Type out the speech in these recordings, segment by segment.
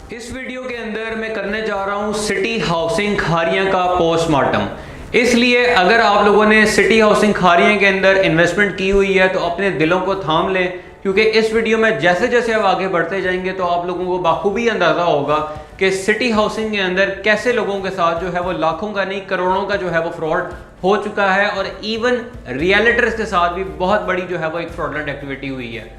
इस वीडियो के अंदर मैं करने जा रहा हूँ सिटी हाउसिंग खारियां का पोस्टमार्टम। इसलिए अगर आप लोगों ने सिटी हाउसिंग खारियां के अंदर इन्वेस्टमेंट की हुई है तो अपने दिलों को थाम लें, क्योंकि इस वीडियो में जैसे जैसे आप आगे बढ़ते जाएंगे तो आप लोगों को बाखूबी अंदाज़ा होगा कि सिटी हाउसिंग के अंदर कैसे लोगों के साथ जो है वो लाखों का नहीं करोड़ों का जो है वो फ्रॉड हो चुका है, और इवन रियलिटर्स के साथ भी बहुत बड़ी जो है वो एक फ्रॉडलेंट एक्टिविटी हुई है।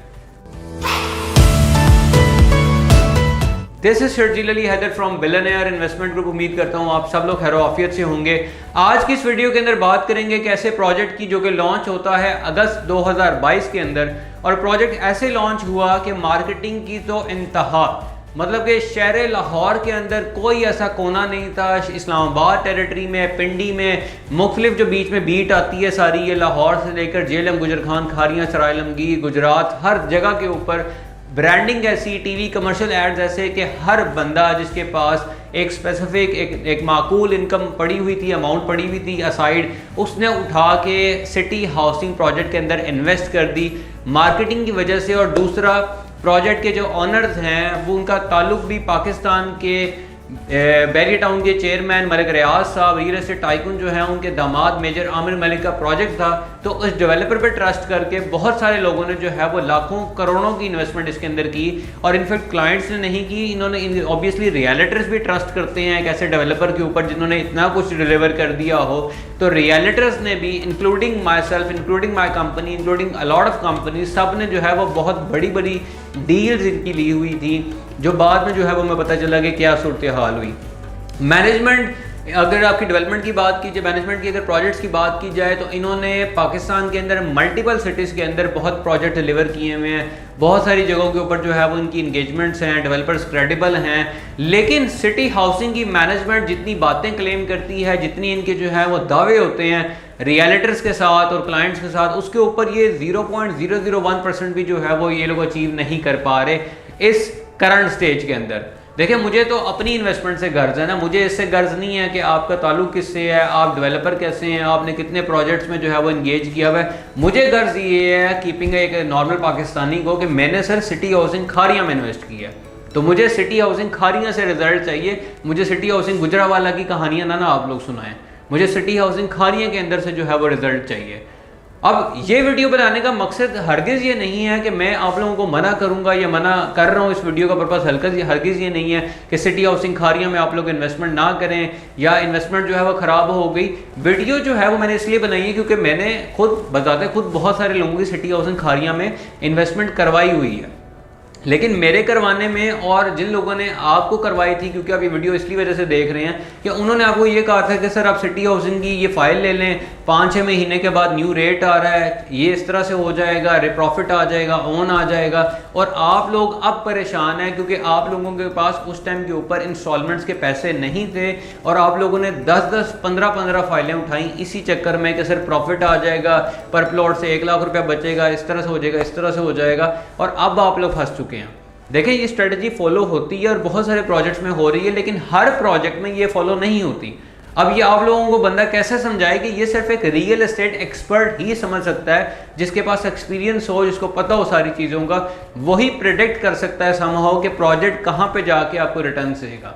This is Sharjeel Ali Haider from billionaire investment group. उम्मीद करता हूँ आप सब लोग खैर आफियत से होंगे। आज की इस वीडियो के अंदर बात करेंगे कि ऐसे प्रोजेक्ट की जो कि लॉन्च होता है अगस्त 2022 के अंदर, और प्रोजेक्ट ऐसे लॉन्च हुआ कि मार्केटिंग की तो इंतहा, मतलब कि शहर लाहौर के अंदर कोई ऐसा कोना नहीं था, इस्लामाबाद टेरिटरी में, पिंडी में, मुख्तलिफ जो बीच में बीट आती है सारी, ये लाहौर से लेकर जेलम, गुजर खान, खारियाँ, सराय लमगीर, गुजरात, हर जगह के ऊपर ब्रांडिंग ऐसी, टीवी कमर्शियल एड्स ऐसे कि हर बंदा जिसके पास एक स्पेसिफिक एक माकूल इनकम पड़ी हुई थी, अमाउंट पड़ी हुई थी असाइड, उसने उठा के सिटी हाउसिंग प्रोजेक्ट के अंदर इन्वेस्ट कर दी मार्केटिंग की वजह से। और दूसरा, प्रोजेक्ट के जो ऑनर्स हैं वो उनका ताल्लुक भी पाकिस्तान के बैरिया टाउन के चेयरमैन मलिक रियाज साहब, रियल एस्टेट टाइकून जो है उनके दामाद मेजर आमिर मलिक का प्रोजेक्ट था। तो उस डेवलपर पर ट्रस्ट करके बहुत सारे लोगों ने जो है वो लाखों करोड़ों की इन्वेस्टमेंट इसके अंदर की, और इनफैक्ट क्लाइंट्स ने नहीं की, इन्होंने ऑब्वियसली रियलिटर्स भी ट्रस्ट करते हैं एक ऐसे डेवलपर के ऊपर जिन्होंने इतना कुछ डिलीवर कर दिया हो। तो रियलिटर्स ने भी, including my self, including my company, including a lot of company, सब ने जो है वो बहुत बड़ी बड़ी डील्स इनकी ली हुई थी, जो बाद में जो है वो हमें पता चला कि क्या सूरत हाल हुई। मैनेजमेंट, अगर आपकी डेवलपमेंट की बात की जाए, मैनेजमेंट की अगर प्रोजेक्ट्स की बात की जाए, तो इन्होंने पाकिस्तान के अंदर मल्टीपल सिटीज़ के अंदर बहुत प्रोजेक्ट डिलीवर किए हुए हैं। बहुत सारी जगहों के ऊपर जो है वो इनकी इंगेजमेंट्स हैं, डेवलपर्स क्रेडिबल हैं। लेकिन सिटी हाउसिंग की मैनेजमेंट जितनी बातें क्लेम करती है, जितनी इनके जो है वो दावे होते हैं रियलिटर्स के साथ और क्लाइंट्स के साथ, उसके ऊपर ये 0.001% भी जो है वो ये लोग अचीव नहीं कर पा रहे इस करंट स्टेज के अंदर। देखिए, मुझे तो अपनी इन्वेस्टमेंट से गर्ज है ना, मुझे इससे गर्ज नहीं है कि आपका ताल्लुक किससे है, आप डेवलपर कैसे हैं, आपने कितने प्रोजेक्ट्स में जो है वो इंगेज किया हुआ है। मुझे गर्ज ये है, कीपिंग एक नॉर्मल पाकिस्तानी को, कि मैंने सर सिटी हाउसिंग खारियां में इन्वेस्ट किया, तो मुझे सिटी हाउसिंग खारियां से रिजल्ट चाहिए। मुझे सिटी हाउसिंग गुजरावाला की कहानियां ना आप लोग सुनाएं, मुझे सिटी हाउसिंग खारियां के अंदर से जो है वो रिजल्ट चाहिए। अब ये वीडियो बनाने का मकसद हरगिज़ ये नहीं है कि मैं आप लोगों को मना करूंगा या मना कर रहा हूँ, इस वीडियो का पर्पस हरगिज़ ये नहीं है कि सिटी हाउसिंग खारियां में आप लोग इन्वेस्टमेंट ना करें या इन्वेस्टमेंट जो है वो ख़राब हो गई। वीडियो जो है वो मैंने इसलिए बनाई है क्योंकि मैंने खुद बहुत सारे लोगों की सिटी हाउसिंग खारियां में इन्वेस्टमेंट करवाई हुई है, लेकिन मेरे करवाने में और जिन लोगों ने आपको करवाई थी, क्योंकि आप ये वीडियो इसलिए वजह से देख रहे हैं कि उन्होंने आपको ये कहा था कि सर आप सिटी हाउसिंग की ये फाइल ले लें, 5-6 महीने के बाद न्यू रेट आ रहा है, ये इस तरह से हो जाएगा, प्रॉफिट आ जाएगा, ओन आ जाएगा। और आप लोग अब परेशान हैं क्योंकि आप लोगों के पास उस टाइम के ऊपर इंस्टॉलमेंट्स के पैसे नहीं थे, और आप लोगों ने 10-10, 15-15 फाइलें उठाई इसी चक्कर में कि सर प्रॉफिट आ जाएगा, पर प्लॉट से 1 लाख रुपया बचेगा, इस तरह से हो जाएगा, इस तरह से हो जाएगा, और अब आप लोग फंस चुके हैं। देखिए, ये स्ट्रेटजी फॉलो होती है और बहुत सारे प्रोजेक्ट्स में हो रही है, लेकिन हर प्रोजेक्ट में ये फॉलो नहीं होती। अब ये आप लोगों को बंदा कैसे समझाए कि ये सिर्फ एक रियल एस्टेट एक्सपर्ट ही समझ सकता है, जिसके पास एक्सपीरियंस हो, जिसको पता हो सारी चीज़ों का, वही प्रेडिक्ट कर सकता है समहाउ कि प्रोजेक्ट कहाँ पे जाके आपको रिटर्न देगा।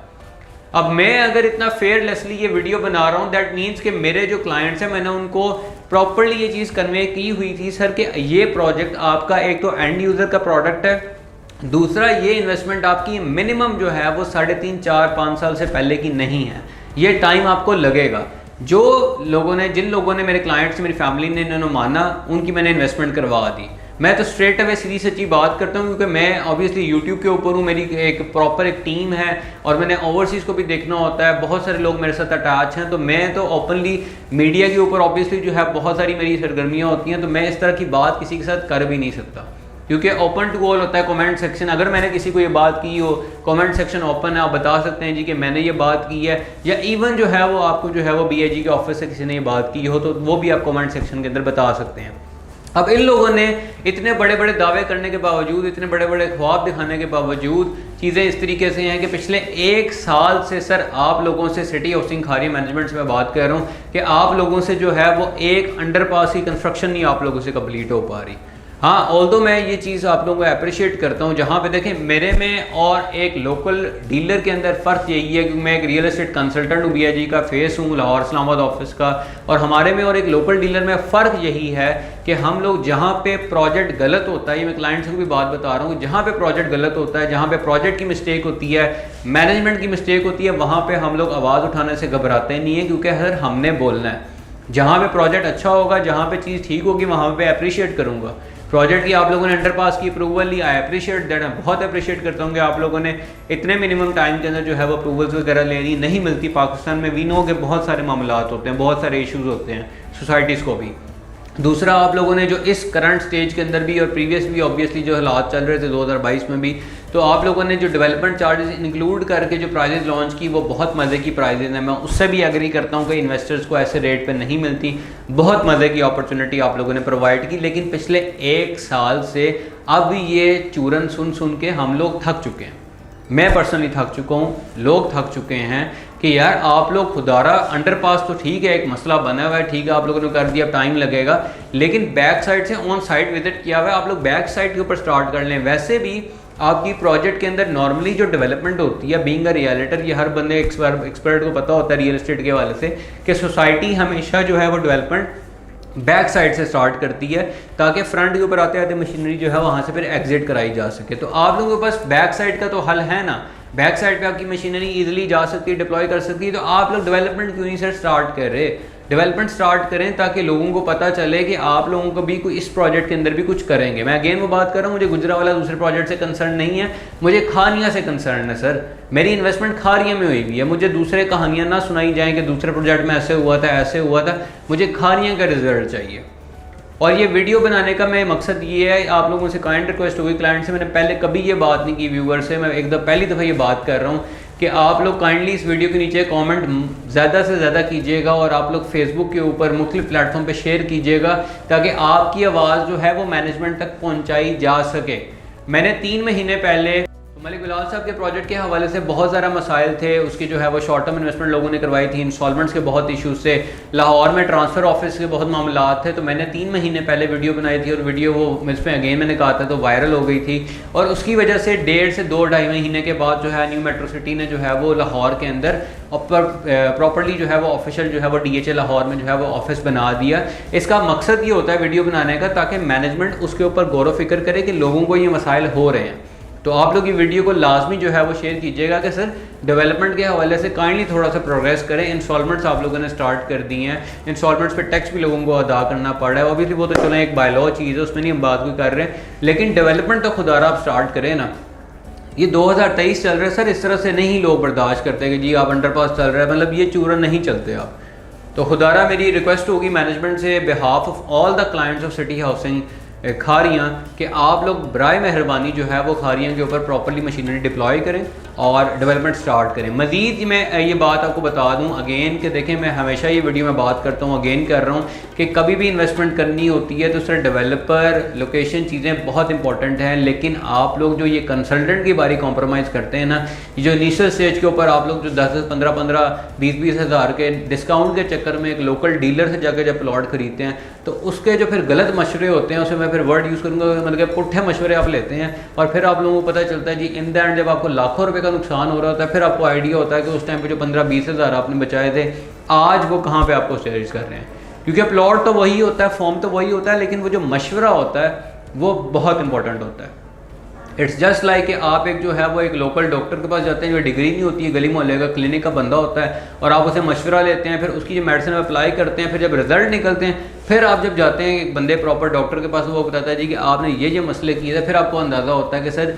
अब मैं अगर इतना फेयरलेसली ये वीडियो बना रहा हूँ, दैट मीन्स कि मेरे जो क्लाइंट्स हैं, मैंने उनको प्रॉपरली ये चीज़ कन्वे की हुई थी सर कि ये प्रोजेक्ट आपका एक तो एंड यूज़र का प्रोडक्ट है, दूसरा ये इन्वेस्टमेंट आपकी मिनिमम जो है वो 3.5, 4, 5 साल से पहले की नहीं है, ये टाइम आपको लगेगा। जिन लोगों ने मेरे क्लाइंट्स, मेरी फैमिली ने इन्होंने माना, उनकी मैंने इन्वेस्टमेंट करवा दी। मैं तो स्ट्रेट अवे सीधी सच्ची बात करता हूँ, क्योंकि मैं ऑब्वियसली यूट्यूब के ऊपर हूँ, मेरी एक प्रॉपर एक टीम है, और मैंने ओवरसीज़ को भी देखना होता है, बहुत सारे लोग मेरे साथ अटैच हैं, तो मैं तो ओपनली मीडिया के ऊपर ऑब्वियसली जो है बहुत सारी मेरी सरगर्मियाँ होती हैं, तो मैं इस तरह की बात किसी के साथ कर भी नहीं सकता, क्योंकि ओपन टू ऑल होता है कमेंट सेक्शन। अगर मैंने किसी को ये बात की हो, कमेंट सेक्शन ओपन है, आप बता सकते हैं जी कि मैंने ये बात की है, या इवन जो है वो आपको जो है वो BIG के ऑफिस से किसी ने ये बात की हो, तो वो भी आप कमेंट सेक्शन के अंदर बता सकते हैं। अब इन लोगों ने इतने बड़े बड़े दावे करने के बावजूद, इतने बड़े बड़े ख्वाब दिखाने के बावजूद, चीज़ें इस तरीके से हैं कि पिछले 1 साल से सर आप लोगों से सिटी हाउसिंग खारियां मैनेजमेंट से मैं बात कर रहा हूँ कि आप लोगों से जो है वो एक अंडरपास की कंस्ट्रक्शन नहीं आप लोगों से कंप्लीट हो पा रही। हाँ, ऑल्दो मैं ये चीज़ आप लोगों को अप्रिशिएट करता हूँ, जहाँ पे देखें मेरे में और एक लोकल डीलर के अंदर फ़र्क यही है कि मैं एक रियल एस्टेट कंसल्टेंट हूँ, BIG का फेस हूँ लाहौर इस्लामाबाद ऑफिस का, और हमारे में और एक लोकल डीलर में फ़र्क यही है कि हम लोग जहाँ पे प्रोजेक्ट गलत होता है, ये मैं क्लाइंट्स को भी बात बता रहा हूँ, जहाँ पे प्रोजेक्ट गलत होता है, जहाँ पे प्रोजेक्ट की मिस्टेक होती है, मैनेजमेंट की मिस्टेक होती है, वहाँ पर हम लोग आवाज़ उठाने से घबराते नहीं है, क्योंकि हर हमने बोलना है। जहाँ पे प्रोजेक्ट अच्छा होगा, जहाँ पे चीज़ ठीक होगी, वहाँ पे अप्रिशिएट करूँगा। प्रोजेक्ट की आप लोगों ने अंडरपास की अप्रूवल ली, आई अप्रिशिएट दैट, मैं बहुत अप्रिशिएट करता हूँ कि आप लोगों ने इतने मिनिमम टाइम के अंदर जो है वो अप्रूवल्स वगैरह लेनी नहीं मिलती पाकिस्तान में। वी नो के बहुत सारे मामलात होते हैं, बहुत सारे इश्यूज होते हैं सोसाइटीज़ को भी। दूसरा, आप लोगों ने जो इस करंट स्टेज के अंदर भी और प्रीवियस भी ऑब्वियसली जो हालात चल रहे थे 2022 में भी, तो आप लोगों ने जो डेवलपमेंट चार्जेस इंक्लूड करके जो प्राइजेस लॉन्च की वो बहुत मज़े की प्राइजेस हैं। मैं उससे भी एग्री करता हूँ कि इन्वेस्टर्स को ऐसे रेट पे नहीं मिलती। बहुत मज़े की अपॉर्चुनिटी आप लोगों ने प्रोवाइड की, लेकिन पिछले 1 साल से अब ये चूरन सुन सुन के हम लोग थक चुके हैं। मैं पर्सनली थक चुका हूँ, लोग थक चुके हैं कि यार आप लोग खुदारा अंडरपास तो ठीक है, एक मसला बना हुआ है, ठीक है आप लोगों ने कर दिया, टाइम लगेगा, लेकिन बैक साइड से ऑन साइड विजिट किया हुआ है, आप लोग बैक साइड के ऊपर स्टार्ट कर लें। वैसे भी आपकी प्रोजेक्ट के अंदर नॉर्मली जो डेवलपमेंट होती है, बीइंग अ रियलिटर, ये हर बंदे एक्सपर्ट को पता होता है रियल एस्टेट के हवाले से कि सोसाइटी हमेशा जो है वो डेवलपमेंट बैक साइड से स्टार्ट करती है, ताकि फ्रंट के ऊपर आते आते मशीनरी जो है वहाँ से फिर एग्जिट कराई जा सके। तो आप लोगों के पास बैक साइड का तो हल है ना, बैक साइड पे आपकी मशीनरी इजीली जा सकती है, डिप्लॉय कर सकती है, तो आप लोग डेवलपमेंट क्यों नहीं सर स्टार्ट कर रहे? डेवलपमेंट स्टार्ट करें ताकि लोगों को पता चले कि आप लोगों को भी कोई इस प्रोजेक्ट के अंदर भी कुछ करेंगे। मैं अगेन वो बात कर रहा हूँ, मुझे गुजरावाला दूसरे प्रोजेक्ट से कंसर्न नहीं है, मुझे खानिया से कंसर्न है सर। मेरी इन्वेस्टमेंट खारिया में हुई हुई है, मुझे दूसरे कहानियाँ ना सुनाई जाएँ कि दूसरे प्रोजेक्ट में ऐसे हुआ था, ऐसे हुआ था। मुझे खानिया का रिजल्ट चाहिए। और ये वीडियो बनाने का मैं मकसद ये है, आप लोगों से काइंड रिक्वेस्ट होगी क्लाइंट से, मैंने पहले कभी ये बात नहीं की व्यूअर से, मैं पहली दफ़ा ये बात कर रहा हूँ कि आप लोग काइंडली इस वीडियो के नीचे कमेंट ज़्यादा से ज़्यादा कीजिएगा, और आप लोग फेसबुक के ऊपर मुख्तलिफ प्लेटफॉर्म पे शेयर कीजिएगा, ताकि आपकी आवाज़ जो है वो मैनेजमेंट तक पहुँचाई जा सके। मैंने 3 महीने पहले मलिक बिलाल साहब के प्रोजेक्ट के हवाले से बहुत ज़्यादा मसाइल थे, उसकी जो है वो शॉर्ट टर्म इन्वेस्टमेंट लोगों ने करवाई थी, इंस्टॉलमेंट्स के बहुत इश्यूज थे, लाहौर में ट्रांसफ़र ऑफिस के बहुत मामलात थे। तो मैंने 3 महीने पहले वीडियो बनाई थी, और वीडियो वो इस पर अगेन मैंने कहा था तो वायरल हो गई थी, और उसकी वजह से 1.5 से 2-2.5 महीने के बाद जो है न्यू मेट्रो सिटी ने जो है वो लाहौर के अंदर प्रॉपर्ली जो है वो ऑफिशियल जो है वो DHA लाहौर में जो है वो ऑफिस बना दिया। इसका मकसद ये होता है वीडियो बनाने का, ताकि मैनेजमेंट उसके ऊपर गौर व फिक्र करे कि लोगों को ये मसाइल हो रहे हैं। तो आप लोग ये वीडियो को लाजमी जो है वो शेयर कीजिएगा कि सर डेवलपमेंट के हवाले से काइंडली थोड़ा सा प्रोग्रेस करें। इंस्टॉलमेंट्स आप लोगों ने स्टार्ट कर दी हैं, इंस्टॉलमेंट्स पे टैक्स भी लोगों को अदा करना पड़ रहा है, ऑब्वियसली वो तो चलो एक बाय लॉ चीज़ है, उसमें नहीं हम बात कोई कर रहे हैं, लेकिन डेवलपमेंट तो खुदारा आप स्टार्ट करें ना। ये 2023 चल रहा है सर, इस तरह से नहीं लोग बर्दाश्त करते कि जी आप अंडरपास चल रहा है, मतलब ये चूरन नहीं चलते आप। तो खुदारा मेरी रिक्वेस्ट होगी मैनेजमेंट से behalf of all the clients of city housing Kharian कि आप लोग बराए मेहरबानी जो है वो खारियाँ के ऊपर प्रॉपर्ली मशीनरी डिप्लॉय करें और डेवलपमेंट स्टार्ट करें। मज़ीद मैं ये बात आपको बता दूं अगेन कि देखें, मैं हमेशा ये वीडियो में बात करता हूँ, अगेन कर रहा हूँ कि कभी भी इन्वेस्टमेंट करनी होती है तो सर डेवलपर, लोकेशन, चीज़ें बहुत इंपॉर्टेंट हैं, लेकिन आप लोग जो ये कंसल्टेंट की बारी कॉम्प्रोमाइज़ करते हैं ना, जो इनिशियल स्टेज के ऊपर आप लोग जो 10-10, 15-15, 20-20 हज़ार के डिस्काउंट के चक्कर में एक लोकल डीलर से जाकर जब प्लॉट खरीदते हैं तो उसके जो फिर गलत मशवरे होते हैं, उसे मैं फिर वर्ड यूज़ करूँगा, मतलब पुट्ठे मशवरे आप लेते हैं और फिर आप लोगों को पता चलता है जी इन द एंड जब आपको लाखों रुपए का नुकसान हो रहा होता है, फिर आपको आइडिया होता है कि उस टाइम पे जो 15-20 हज़ार आपने बचाए थे आज वो कहाँ पे आपको स्टेज कर रहे हैं। क्योंकि प्लॉट तो वही होता है, फॉर्म तो वही होता है, लेकिन वो जो मशवरा होता है वो बहुत इंपॉर्टेंट होता है। इट्स जस्ट लाइक कि आप एक जो है वो एक लोकल डॉक्टर के पास जाते हैं, जो डिग्री नहीं होती है, गली मोहल्ले का क्लिनिक का बंदा होता है, और आप उसे मशवरा लेते हैं, फिर उसकी जो मेडिसिन अप्लाई करते हैं, फिर जब रिजल्ट निकलते हैं, फिर आप जब जाते हैं एक बंदे प्रॉपर डॉक्टर के पास, वो बताता है जी कि आपने ये मसले किए थे, फिर आपको अंदाज़ा होता है कि सर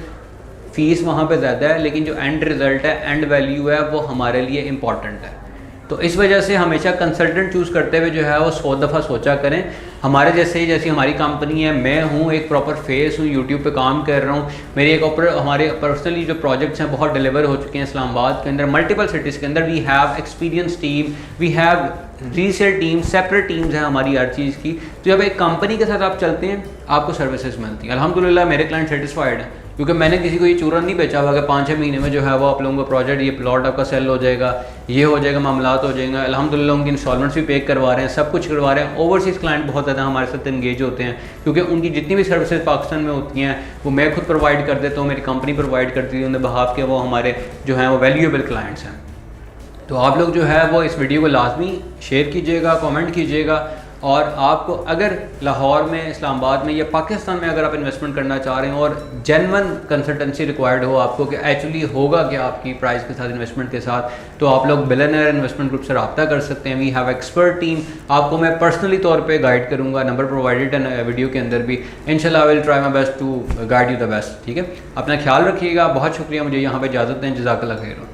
फीस वहाँ पे ज़्यादा है, लेकिन जो एंड रिज़ल्ट है, एंड वैल्यू है, वो हमारे लिए इम्पॉर्टेंट है। तो इस वजह से हमेशा कंसल्टेंट चूज़ करते हुए जो है वो 100 दफ़ा सोचा करें। हमारे जैसी हमारी कंपनी है, मैं हूँ एक प्रॉपर फेस हूँ, यूट्यूब पे काम कर रहा हूँ, मेरी एक हमारे पर्सनली जो प्रोजेक्ट्स हैं बहुत डिलीवर हो चुके हैं इस्लामाबाद के अंदर, मल्टीपल सिटीज़ के अंदर। We have experience team, we have resale team, separate teams हैं हमारी हर चीज़ की। तो जब एक कंपनी के साथ आप चलते हैं आपको सर्विसेज मिलती हैं। अल्हम्दुलिल्लाह मेरे क्लाइंट सेटिस्फाइड हैं, क्योंकि मैंने किसी को ये चूरन नहीं बेचा हुआ कि 5-6 महीने में जो है वो आप लोगों का प्रोजेक्ट, ये प्लॉट आपका सेल हो जाएगा, ये हो जाएगा, मामलात हो जाएंगे। अल्हम्दुलिल्लाह उनकी इंस्टॉलमेंट्स भी पे करवा रहे हैं, सब कुछ करवा रहे हैं। ओवरसीज़ क्लाइंट बहुत ज़्यादा हमारे साथ इंगेज होते हैं, क्योंकि उनकी जितनी भी सर्विसेज पाकिस्तान में होती हैं वो मैं खुद प्रोवाइड कर देता हूँ, मेरी कंपनी प्रोवाइड करती है उन बहाफ के, वो हमारे जो हैं वो वैल्यूएबल क्लाइंट्स हैं। तो आप लोग जो है वो इस वीडियो को लाजमी शेयर कीजिएगा, कमेंट कीजिएगा। और आपको अगर लाहौर में, इस्लामाबाद में या पाकिस्तान में अगर आप इन्वेस्टमेंट करना चाह रहे हो और जेन्युइन कंसल्टेंसी रिक्वायर्ड हो आपको कि एक्चुअली होगा क्या आपकी प्राइस के साथ, इन्वेस्टमेंट के साथ, तो आप लोग बिलियनियर इन्वेस्टमेंट ग्रुप से रब्ता कर सकते हैं। वी हैव एक्सपर्ट टीम, आपको मैं पर्सनली तौर पे गाइड करूँगा, नंबर प्रोवाइडेड है वीडियो के अंदर भी। इंशाल्लाह I will try my best to guide you the best. ठीक है, अपना ख्याल रखिएगा। बहुत शुक्रिया, मुझे यहाँ पर इजाज़त दें। जज़ाकल्लाह खैर।